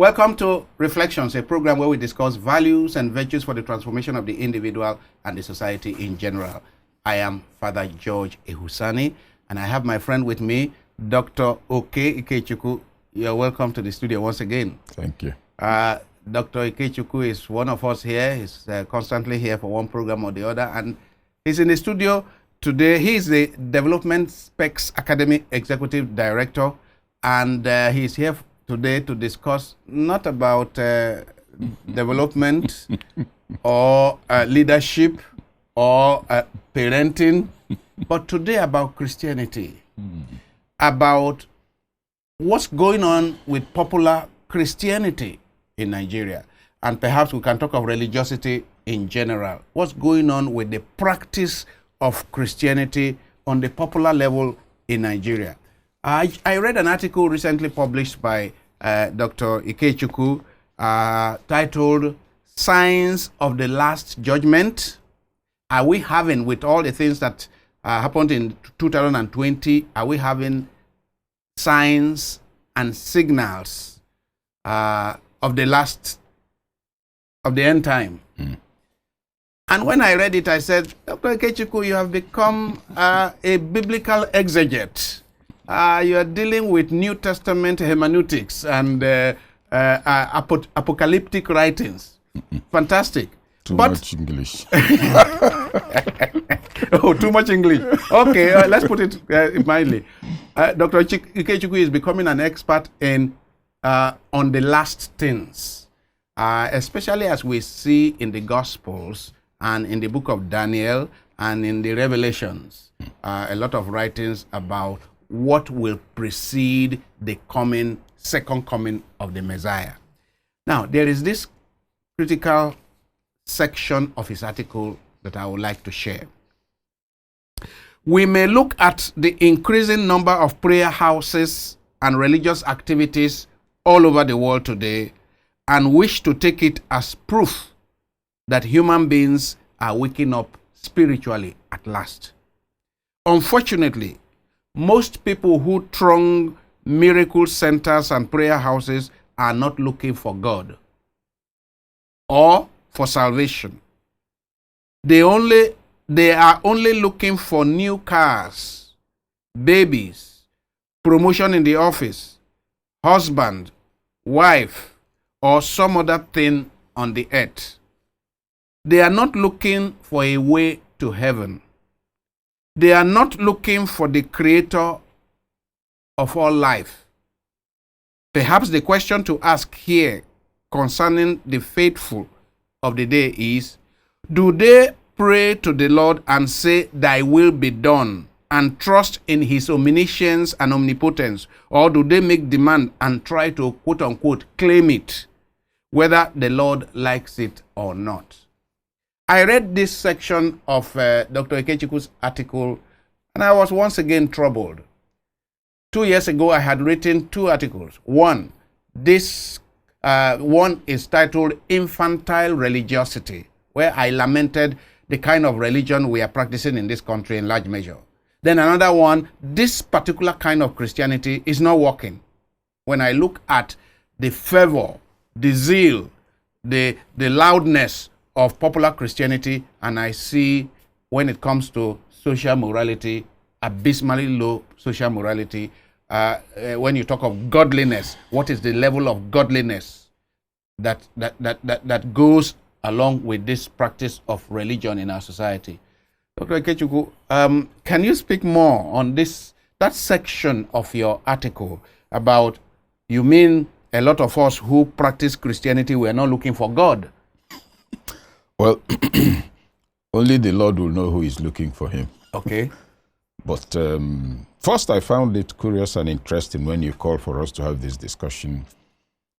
Welcome to Reflections, a program where we discuss values and virtues for the transformation of the individual and the society in general. I am Father George Ehusani, and I have my friend with me, Dr. Okey Ikechukwu. You're welcome to the studio once again. Thank you. Dr. Ikechukwu is one of us here. He's constantly here for one program or the other, and he's in the studio today. He's the Development Specs Academy Executive Director, and he's here today to discuss not about development or leadership or parenting, but today about Christianity, about what's going on with popular Christianity in Nigeria. And perhaps we can talk of religiosity in general. What's going on with the practice of Christianity on the popular level in Nigeria? I read an article recently published by Dr. Ikechukwu titled Signs of the Last Judgment. Are we having, with all the things that happened in 2020, are we having signs and signals of the end time? And when I read it, I said, Dr. Ikechukwu, you have become a biblical exegete. You are dealing with New Testament hermeneutics and apocalyptic writings. Fantastic. Too much English. Oh, too much English. Okay, let's put it mildly. Dr. Ikechukwu is becoming an expert in on the last things, especially as we see in the Gospels and in the book of Daniel and in the Revelations, a lot of writings about what will precede the second coming of the Messiah. Now, there is this critical section of his article that I would like to share. We may look at the increasing number of prayer houses and religious activities all over the world today and wish to take it as proof that human beings are waking up spiritually at last. Unfortunately, most people who throng miracle centers and prayer houses are not looking for God or for salvation. They are only looking for new cars, babies, promotion in the office, husband, wife, or some other thing on the earth. They are not looking for a way to heaven. They are not looking for the creator of all life. Perhaps the question to ask here concerning the faithful of the day is, do they pray to the Lord and say, thy will be done, and trust in his omniscience and omnipotence? Or do they make demand and try to, quote unquote, claim it, whether the Lord likes it or not? I read this section of Dr. Ikechukwu's article, and I was once again troubled. 2 years ago, I had written 2 articles. One is titled Infantile Religiosity, where I lamented the kind of religion we are practicing in this country in large measure. Then another one, this particular kind of Christianity is not working. When I look at the fervor, the zeal, the loudness of popular Christianity, and I see, when it comes to social morality, abysmally low social morality. When you talk of godliness, what is the level of godliness that goes along with this practice of religion in our society? Dr. Ikechukwu, can you speak more on that section of your article about, you mean a lot of us who practice Christianity, we are not looking for God? Well, only the Lord will know who is looking for him. Okay. But first, I found it curious and interesting when you called for us to have this discussion,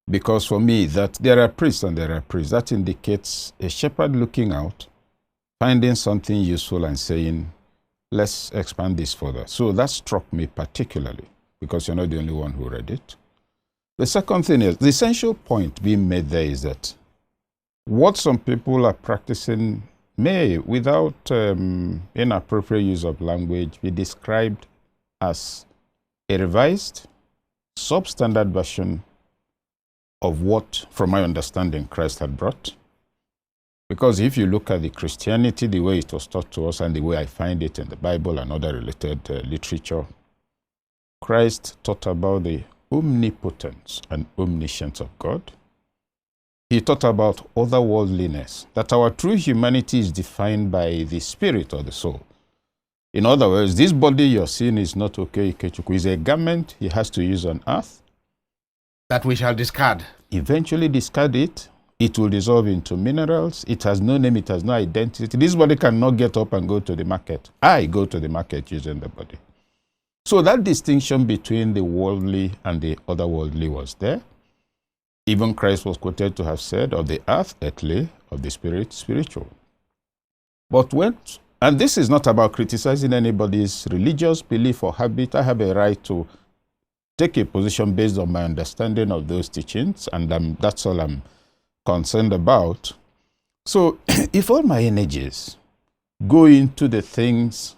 because for me, that there are priests and there are priests, that indicates a shepherd looking out, finding something useful and saying, let's expand this further. So that struck me particularly, because you're not the only one who read it. The second thing is, the essential point being made there is that what some people are practicing may, without inappropriate use of language, be described as a revised, substandard version of what, from my understanding, Christ had brought. Because if you look at the Christianity, the way it was taught to us and the way I find it in the Bible and other related literature, Christ taught about the omnipotence and omniscience of God. He taught about otherworldliness, that our true humanity is defined by the spirit or the soul. In other words, this body you're seeing is not okay, Ikechukwu. It's a garment he has to use on earth. That we shall discard. Eventually discard it. It will dissolve into minerals. It has no name. It has no identity. This body cannot get up and go to the market. I go to the market using the body. So that distinction between the worldly and the otherworldly was there. Even Christ was quoted to have said, of the earth, earthly, of the spirit, spiritual. But when, and this is not about criticizing anybody's religious belief or habit. I have a right to take a position based on my understanding of those teachings, and that's all I'm concerned about. So if all my energies go into the things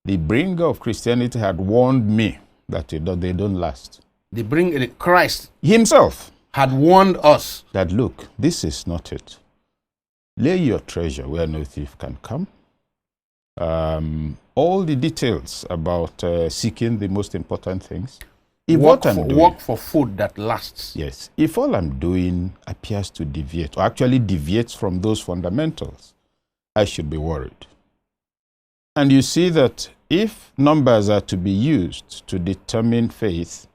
the bringer of Christianity had warned me that they don't last. Christ himself had warned us that, look, this is not it. Lay your treasure where no thief can come. All the details about seeking the most important things. Work for food that lasts. Yes. If all I'm doing appears to deviate, or actually deviates from those fundamentals, I should be worried. And you see that if numbers are to be used to determine faith,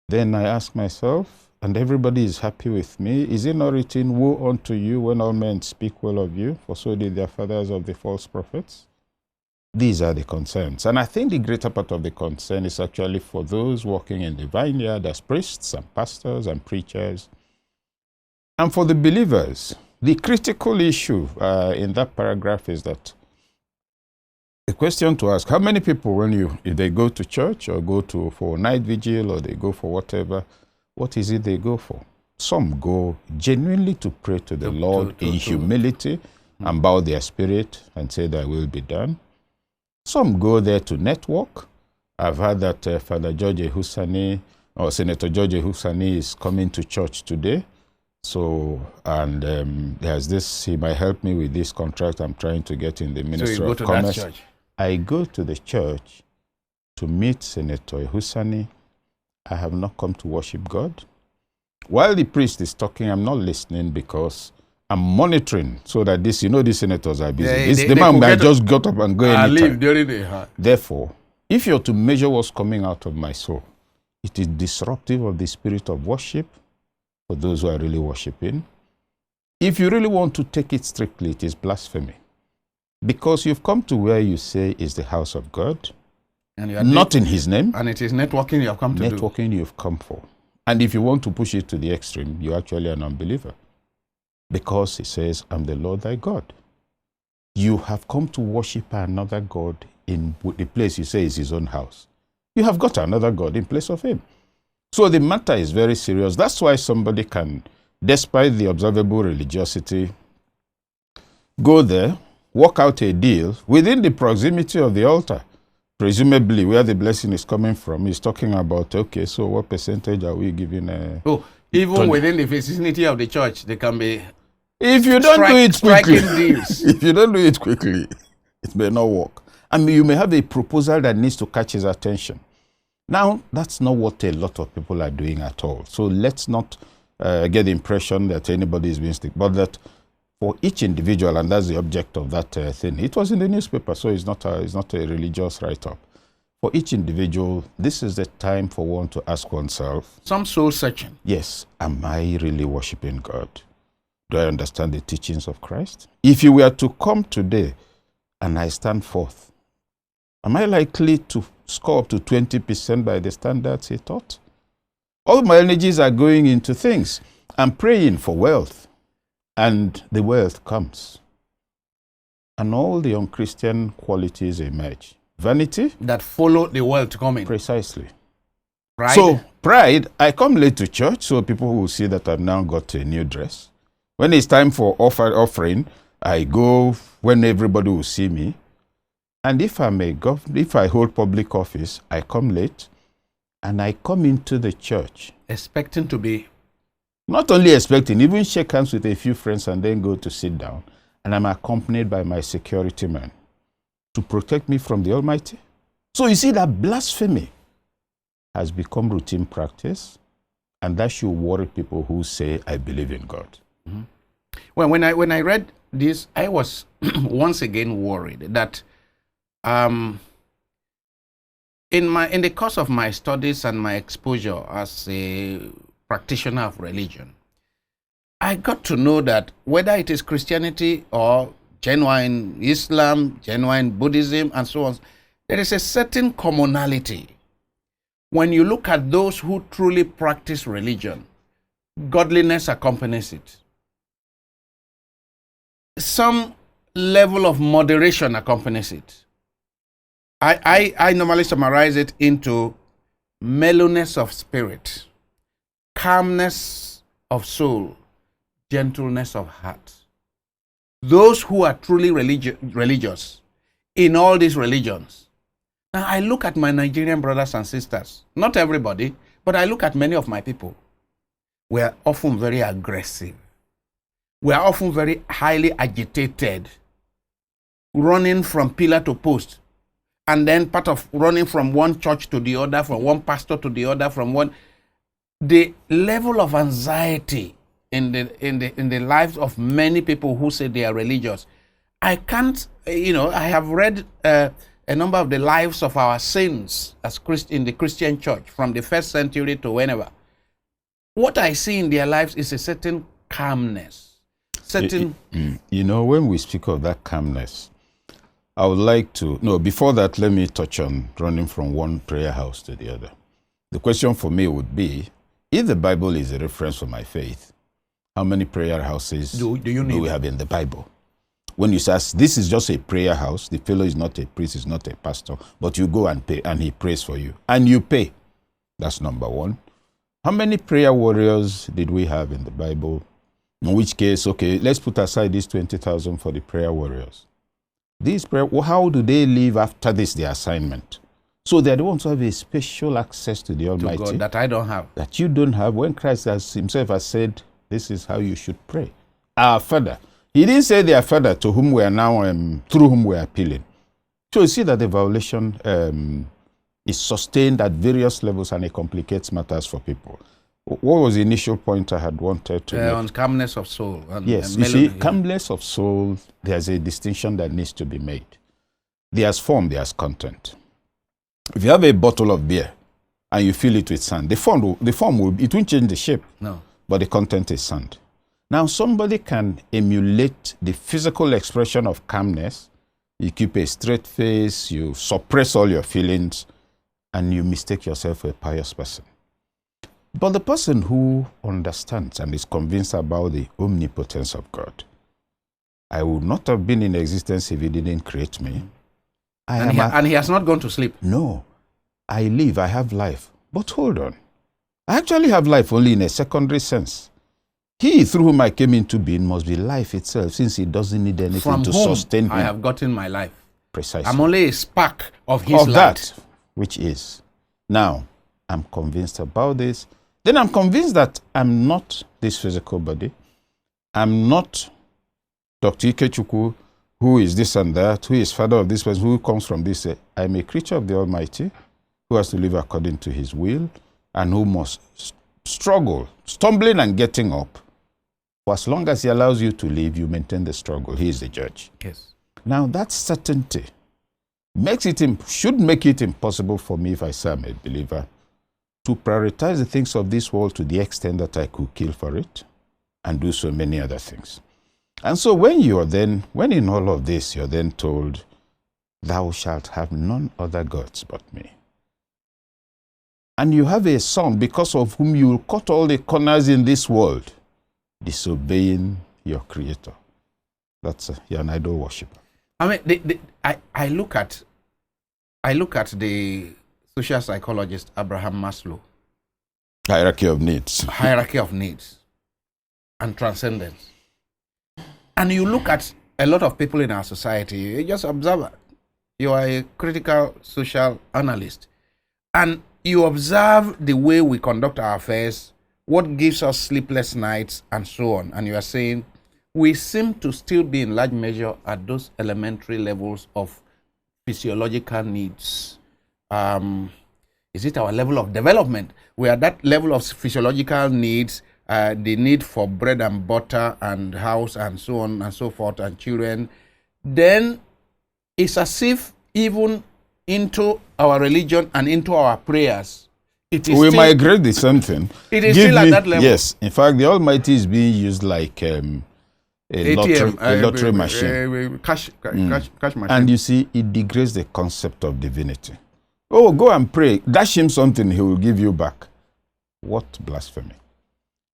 then I ask myself, and everybody is happy with me, is it not written, woe unto you when all men speak well of you, for so did their fathers of the false prophets? These are the concerns. And I think the greater part of the concern is actually for those working in the vineyard as priests and pastors and preachers. And for the believers, the critical issue in that paragraph is that the question to ask, how many people, if they go to church or go for night vigil or they go for whatever, what is it they go for? Some go genuinely to pray to the Lord in humility and bow their spirit and say, thy will be done. Some go there to network. I've heard that Father George Ehusani or Senator George Ehusani is coming to church today. So, and there's this, he might help me with this contract I'm trying to get in the Ministry of Commerce. That church? I go to the church to meet Senator Ehusani. I have not come to worship God. While the priest is talking, I'm not listening because I'm monitoring so that these senators are busy. The man might just got up and go anytime. Leave during the Therefore, if you're to measure what's coming out of my soul, it is disruptive of the spirit of worship for those who are really worshiping. If you really want to take it strictly, it is blasphemy. Because you've come to where you say is the house of God, and you are not in his name. And it is networking you have come to do. Networking you've come for. And if you want to push it to the extreme, you're actually an unbeliever. Because he says, I'm the Lord thy God. You have come to worship another God in the place you say is his own house. You have got another God in place of him. So the matter is very serious. That's why somebody can, despite the observable religiosity, go there, work out a deal within the proximity of the altar. Presumably where the blessing is coming from. He's talking about, okay, so what percentage are we giving? Even within the vicinity of the church, there can be if you don't do it quickly, deals. If you don't do it quickly, it may not work. I mean, you may have a proposal that needs to catch his attention. Now, that's not what a lot of people are doing at all. So let's not get the impression that anybody is being stick, but that for each individual, and that's the object of that thing. It was in the newspaper, so it's not a religious write-up. For each individual, this is the time for one to ask oneself. Some soul searching. Yes, am I really worshiping God? Do I understand the teachings of Christ? If you were to come today and I stand forth, am I likely to score up to 20% by the standards he taught? All my energies are going into things. I'm praying for wealth, and the wealth comes. And all the unchristian qualities emerge. Vanity. That follow the wealth coming. Precisely. Pride. So, pride, I come late to church, so people will see that I've now got a new dress. When it's time for offering, I go when everybody will see me. And if I hold public office, I come late, and I come into the church expecting to be Not only expecting, even shake hands with a few friends and then go to sit down. And I'm accompanied by my security man to protect me from the Almighty. So you see that blasphemy has become routine practice, and that should worry people who say, I believe in God. Mm-hmm. Well, when I read this, I was once again worried that in the course of my studies and my exposure as a practitioner of religion, I got to know that whether it is Christianity or genuine Islam, genuine Buddhism, and so on, there is a certain commonality. When you look at those who truly practice religion, godliness accompanies it. Some level of moderation accompanies it. I normally summarize it into mellowness of spirit, calmness of soul, gentleness of heart. Those who are truly religious in all these religions. Now I look at my Nigerian brothers and sisters, not everybody, but I look at many of my people. We are often very aggressive. We are often very highly agitated, running from pillar to post, and then part of running from one church to the other, from one pastor to the other, the level of anxiety in the lives of many people who say they are religious. I can't, I have read a number of the lives of our saints in the Christian church from the first century to whenever. What I see in their lives is a certain calmness. When we speak of that calmness, I would like to, before that, let me touch on running from one prayer house to the other. The question for me would be, if the Bible is a reference for my faith, how many prayer houses do we have in the Bible? When you say, this is just a prayer house, the fellow is not a priest, is not a pastor, but you go and pay, and he prays for you, and you pay. That's number one. How many prayer warriors did we have in the Bible? In which case, okay, let's put aside these 20,000 for the prayer warriors. How do they live after this, their assignment? So they're the ones who have a special access to the Almighty. To God that I don't have. That you don't have. When Christ himself has said, this is how you should pray. Our Father. He didn't say their Father to whom we are now, through whom we are appealing. So you see that the violation is sustained at various levels, and it complicates matters for people. What was the initial point I had wanted to make? On calmness of soul. Yes, you see, calmness of soul, there's a distinction that needs to be made. There's form, there's content. If you have a bottle of beer and you fill it with sand, it won't change the shape. No. But the content is sand. Now, somebody can emulate the physical expression of calmness. You keep a straight face, you suppress all your feelings, and you mistake yourself for a pious person. But the person who understands and is convinced about the omnipotence of God, I would not have been in existence if he didn't create me. And he has not gone to sleep. No. I live, I have life. But hold on. I actually have life only in a secondary sense. He through whom I came into being must be life itself, since he doesn't need anything to sustain him. I have gotten my life. Precisely. I'm only a spark of his light. That, which is. Now, I'm convinced about this. Then I'm convinced that I'm not this physical body. I'm not Dr. Ikechukwu, who is this and that, who is father of this person, who comes from this. I'm a creature of the Almighty, who has to live according to his will, and who must struggle, stumbling and getting up. For as long as he allows you to live, you maintain the struggle. He is the judge. Yes. Now, that certainty should make it impossible for me, if I say I'm a believer, to prioritize the things of this world to the extent that I could kill for it and do so many other things. And so when in all of this, you're then told, thou shalt have none other gods but me. And you have a son because of whom you will cut all the corners in this world, disobeying your creator. You're an idol worshiper. I mean, I look at the social psychologist Abraham Maslow. Hierarchy of needs. Hierarchy of needs and transcendence. And you look at a lot of people in our society, you just observe it. You are a critical social analyst. And you observe the way we conduct our affairs what gives us sleepless nights, and so on. And you are saying we seem to still be in large measure at those elementary levels of physiological needs. Is it our level of development? We are at that level of physiological needs, the need for bread and butter and house and so on and so forth and children. Then it's as if even into our religion and into our prayers, it is we migrate the same thing. It is still at that level. Yes. In fact, the Almighty is being used like a lottery machine. Cash machine. And you see, it degrades the concept of divinity. Oh, go and pray. Dash him something, he will give you back. What blasphemy.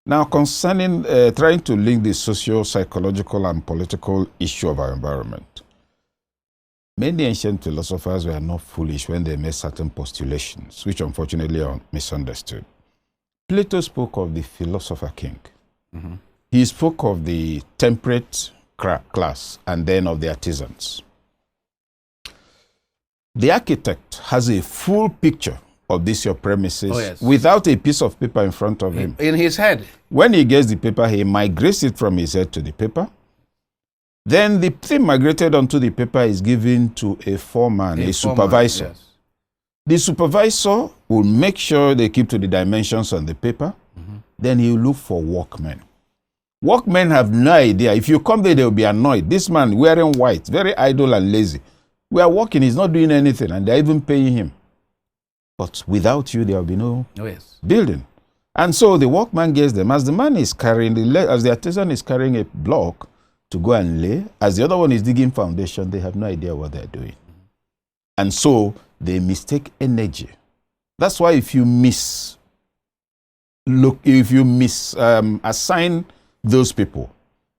Now, concerning trying to link the socio-psychological and political issue of our environment, many ancient philosophers were not foolish when they made certain postulations, which unfortunately are misunderstood. Plato spoke of the philosopher king. Mm-hmm. He spoke of the temperate class and then of the artisans. The architect has a full picture of this your premises without a piece of paper in front of him. In his head. When he gets the paper, he migrates it from his head to the paper. Then the thing migrated onto the paper is given to a foreman, a supervisor. Yes. The supervisor will make sure they keep to the dimensions on the paper. Mm-hmm. Then he will look for workmen. Workmen have no idea. If you come there, they will be annoyed. This man wearing white, very idle and lazy. We are working, he's not doing anything, and they're even paying him. But without you, there will be no building. And so the workman gets them. As the man is carrying, as the artisan is carrying a block to go and lay, as the other one is digging foundation, they have no idea what they're doing. And so they mistake energy. That's why if you assign those people,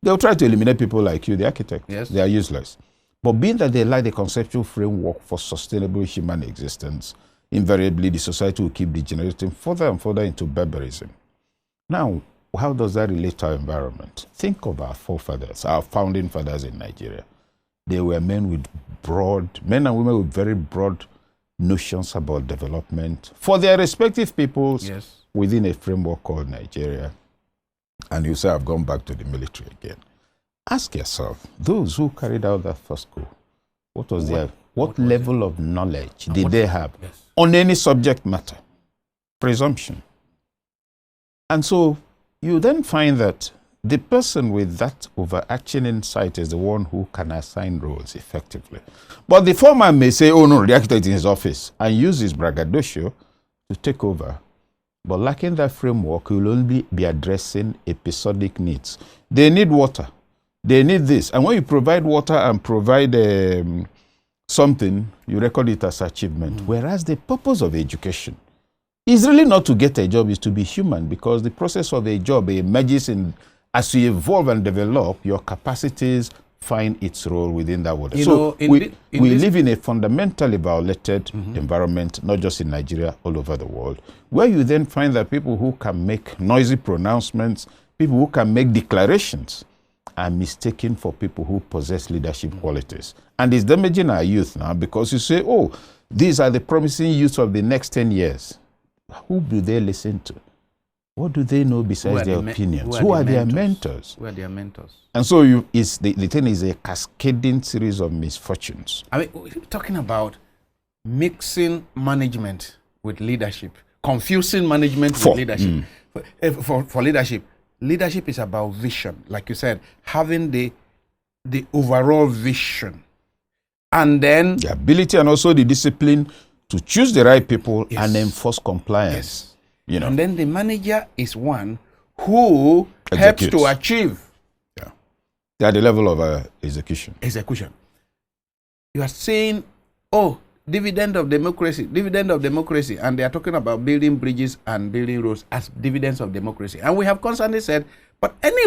they'll try to eliminate people like you, the architect. Yes. They are useless. But being that they like the conceptual framework for sustainable human existence, invariably the society will keep degenerating further and further into barbarism. Now, how does that relate to our environment? Think of our forefathers, our founding fathers in Nigeria. They were men and women with very broad notions about development for their respective peoples within a framework called Nigeria. And you say, I've gone back to the military again. Ask yourself, those who carried out that first coup, what level of knowledge did they have on any subject matter? Presumption. And so you then find that the person with that overarching insight is the one who can assign roles effectively. But the foreman may say, oh no, the architect in his office, and use his braggadocio to take over. But lacking that framework, he will only be addressing episodic needs. They need water. They need this. And when you provide water and provide something, you record it as achievement. Whereas the purpose of education is really not to get a job, is to be human, because the process of a job emerges as you evolve and develop, your capacities find its role within that world. So we live in a fundamentally violated environment, not just in Nigeria, all over the world, where you then find that people who can make noisy pronouncements, people who can make declarations, are mistaken for people who possess leadership qualities. And it's damaging our youth now, because you say, oh, these are the promising youth of the next 10 years. Who do they listen to? What do they know besides their opinions? Who are their mentors? Who are their mentors? And so the thing is a cascading series of misfortunes. I mean, we're talking about mixing management with leadership, confusing management with leadership. For leadership, leadership is about vision, like you said, having the overall vision, and then the ability and also the discipline to choose the right people and enforce compliance. You know. And then the manager is one who helps to achieve. Yeah. They are the level of execution. You are saying, oh, dividend of democracy, and they are talking about building bridges and building roads as dividends of democracy. And we have constantly said, but any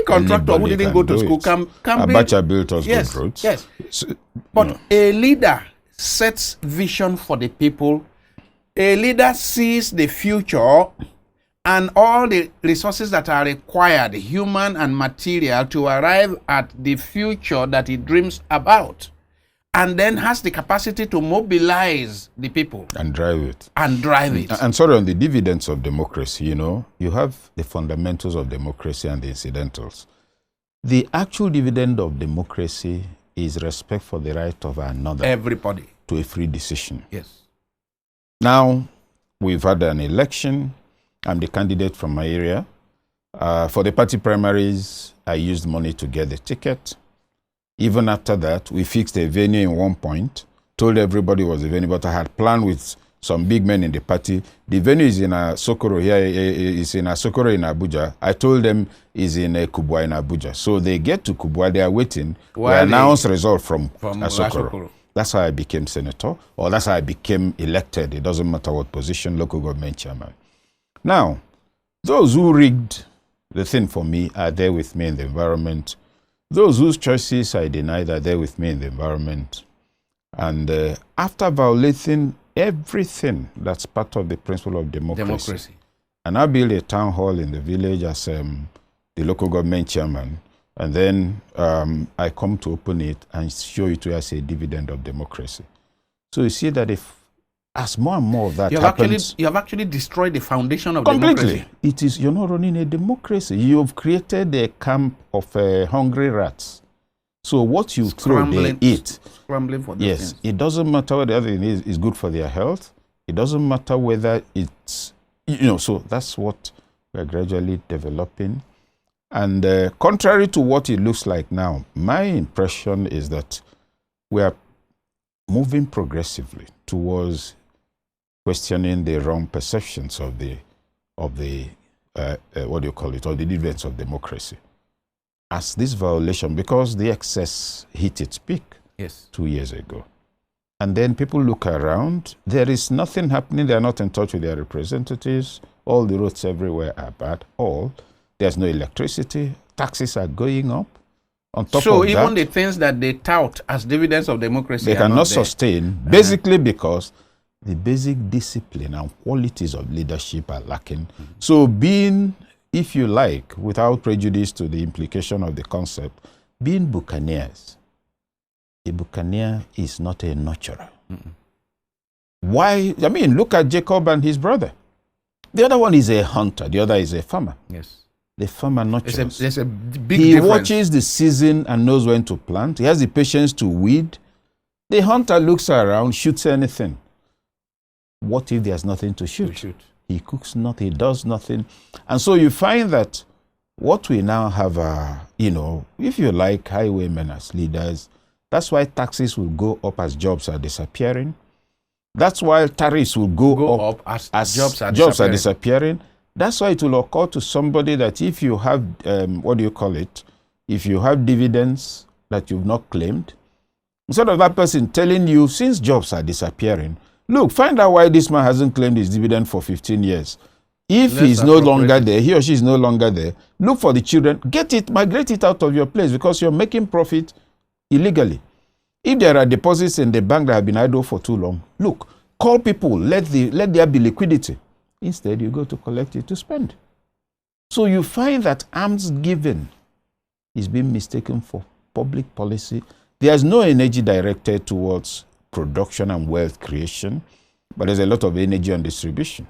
contractor who didn't go to school can Abuja built us good roads. Yes. So, but a leader sets vision for the people. A leader sees the future and all the resources that are required, human and material, to arrive at the future that he dreams about. and then has the capacity to mobilize the people and drive it. And sorry, on the dividends of democracy, you have the fundamentals of democracy and the incidentals. The actual dividend of democracy is respect for the right of another. Everybody. To a free decision. Yes. Now, we've had an election. I'm the candidate from my area. For the party primaries, I used money to get the ticket. Even after that, we fixed a venue in one point, told everybody it was a venue, but I had planned with some big men in the party. The venue is in Sokoro here, is in Sokoro in Abuja. I told them is in Kubwa in Abuja. So they get to Kubwa, they are waiting. We announce result from Sokoro. That's how I became senator, or that's how I became elected. It doesn't matter what position, local government chairman. Now, those who rigged the thing for me are there with me in the environment. Those whose choices I denied are there with me in the environment. And after violating everything that's part of the principle of democracy. And I built a town hall in the village as the local government chairman. And then I come to open it and show it to you as a dividend of democracy. So you see that as more and more of that happens... You have actually destroyed the foundation of completely. democracy. You're not running a democracy. You've created a camp of hungry rats. So what you throw, they eat. Scrambling for yes, things. It doesn't matter whether the other thing is good for their health. It doesn't matter whether it's, so that's what we're gradually developing. And contrary to what it looks like now, my impression is that we are moving progressively towards questioning the wrong perceptions of the what do you call it, or the dividends of democracy. As this violation, because the excess hit its peak 2 years ago. And then people look around, there is nothing happening, they're not in touch with their representatives, all the roads everywhere are bad, there's no electricity, taxes are going up. On top so of even that, the things that they tout as dividends of democracy they cannot sustain, basically because the basic discipline and qualities of leadership are lacking. So being, if you like, without prejudice to the implication of the concept, being buccaneers, a buccaneer is not a nurturer. Why? I mean, look at Jacob and his brother. The other one is a hunter, the other is a farmer. Yes. The farmer nurtures. There's a big he difference. watches the season and knows when to plant. He has the patience to weed. The hunter looks around, shoots anything. What if there's nothing to shoot? He cooks nothing, he does nothing. And so you find that what we now have are, if you like, highwaymen as leaders. That's why taxes will go up as jobs are disappearing. That's why tariffs will go up as jobs are disappearing. That's why it will occur to somebody that if you have, if you have dividends that you've not claimed, instead of that person telling you, since jobs are disappearing, look, find out why this man hasn't claimed his dividend for 15 years. If he's no longer there, he or she is no longer there, look for the children, migrate it out of your place because you're making profit illegally. If there are deposits in the bank that have been idle for too long, look, call people, let there be liquidity. Instead, you go to collect it to spend. So you find that alms giving is being mistaken for public policy. There's no energy directed towards production and wealth creation, but there's a lot of energy on distribution.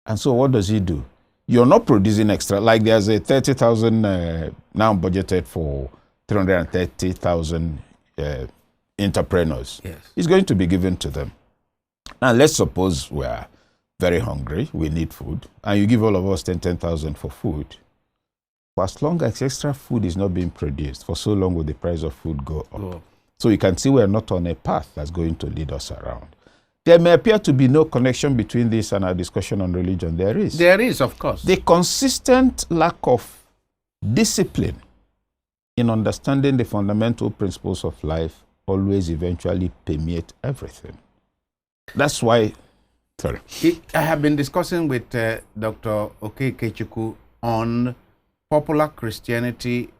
And so what does he do? You're not producing extra, like there's a 30,000 now budgeted for 330,000 entrepreneurs. Yes. It's going to be given to them. Now let's suppose we're very hungry, we need food, and you give all of us 10,000 for food. For as long as extra food is not being produced, for so long will the price of food go up. So you can see we're not on a path that's going to lead us around. There may appear to be no connection between this and our discussion on religion. There is. There is, of course. The consistent lack of discipline in understanding the fundamental principles of life always eventually permeate everything. That's why, sorry. I have been discussing with Dr. Okey Ikechukwu on popular Christianity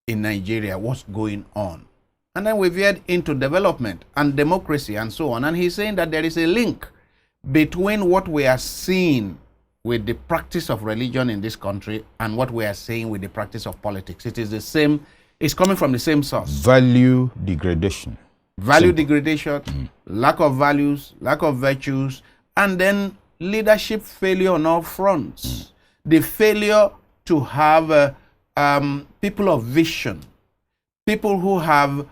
in Nigeria, what's going on. And then we veered into development and democracy and so on. And he's saying that there is a link between what we are seeing with the practice of religion in this country and what we are seeing with the practice of politics. It is the same, it's coming from the same source. Value degradation. Value Simple. degradation, lack of values, lack of virtues, and then leadership failure on all fronts. The failure to have people of vision, people who have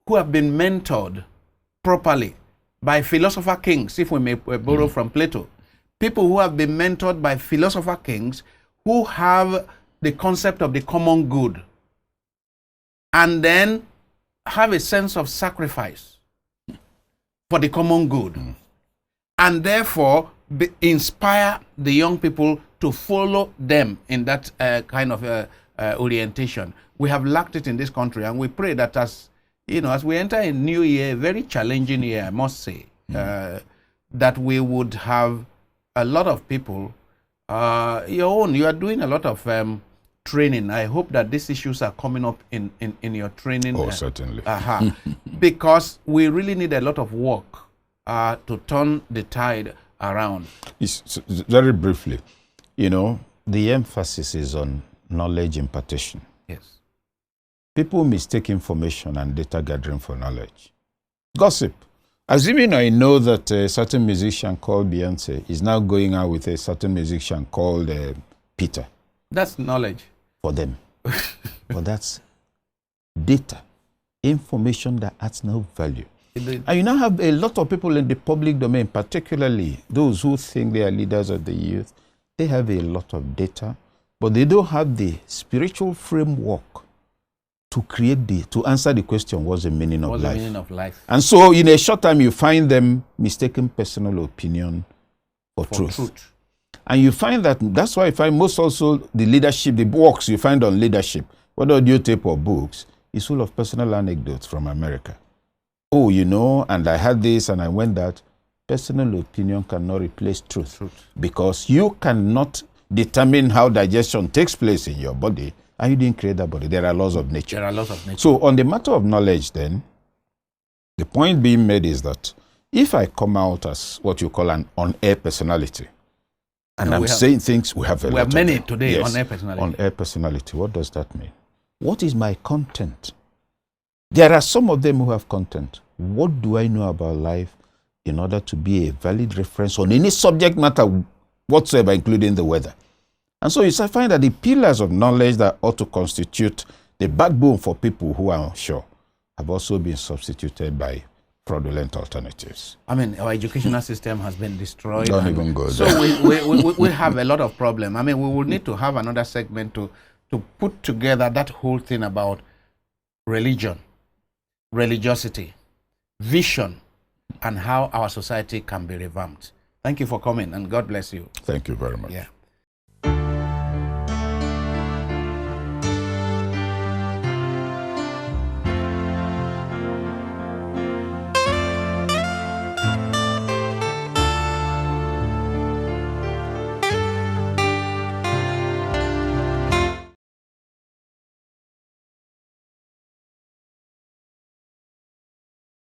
been mentored properly by philosopher kings, if we may borrow from Plato. People who have been mentored by philosopher kings who have the concept of the common good and then have a sense of sacrifice for the common good and therefore inspire the young people to follow them in that kind of orientation. We have lacked it in this country, and we pray that as we enter a new year, a very challenging year, I must say, that we would have a lot of people. You are doing a lot of training. I hope that these issues are coming up in your training. Oh, certainly. Because we really need a lot of work to turn the tide around. Very briefly, the emphasis is on knowledge impartation. Yes. People mistake information and data gathering for knowledge. Gossip. Assuming I know that a certain musician called Beyonce is now going out with a certain musician called Peter. That's knowledge. For them. But that's data, information that adds no value. And you now have a lot of people in the public domain, particularly those who think they are leaders of the youth. They have a lot of data, but they don't have the spiritual framework to answer the question, what's the meaning of life? What's the meaning of life? And so in a short time, you find them mistaking personal opinion for truth. And you find that's why I find most also the leadership, the books you find on leadership, whether audio tape or books, is full of personal anecdotes from America. Oh, and I had this and I went that. Personal opinion cannot replace truth. Because you cannot determine how digestion takes place in your body, and you didn't create that body. There are laws of nature. So on the matter of knowledge then, the point being made is that if I come out as what you call an on-air personality, and I'm saying things, we have many today, yes, on-air personality. On-air personality, what does that mean? What is my content? There are some of them who have content. What do I know about life in order to be a valid reference on any subject matter whatsoever, including the weather? And so you find that the pillars of knowledge that ought to constitute the backbone for people who are unsure have also been substituted by fraudulent alternatives. I mean, our educational system has been destroyed. Don't even go there. So we have a lot of problems. I mean, we will need to have another segment to put together that whole thing about religion, religiosity, vision, and how our society can be revamped. Thank you for coming, and God bless you. Thank you very much. Yeah.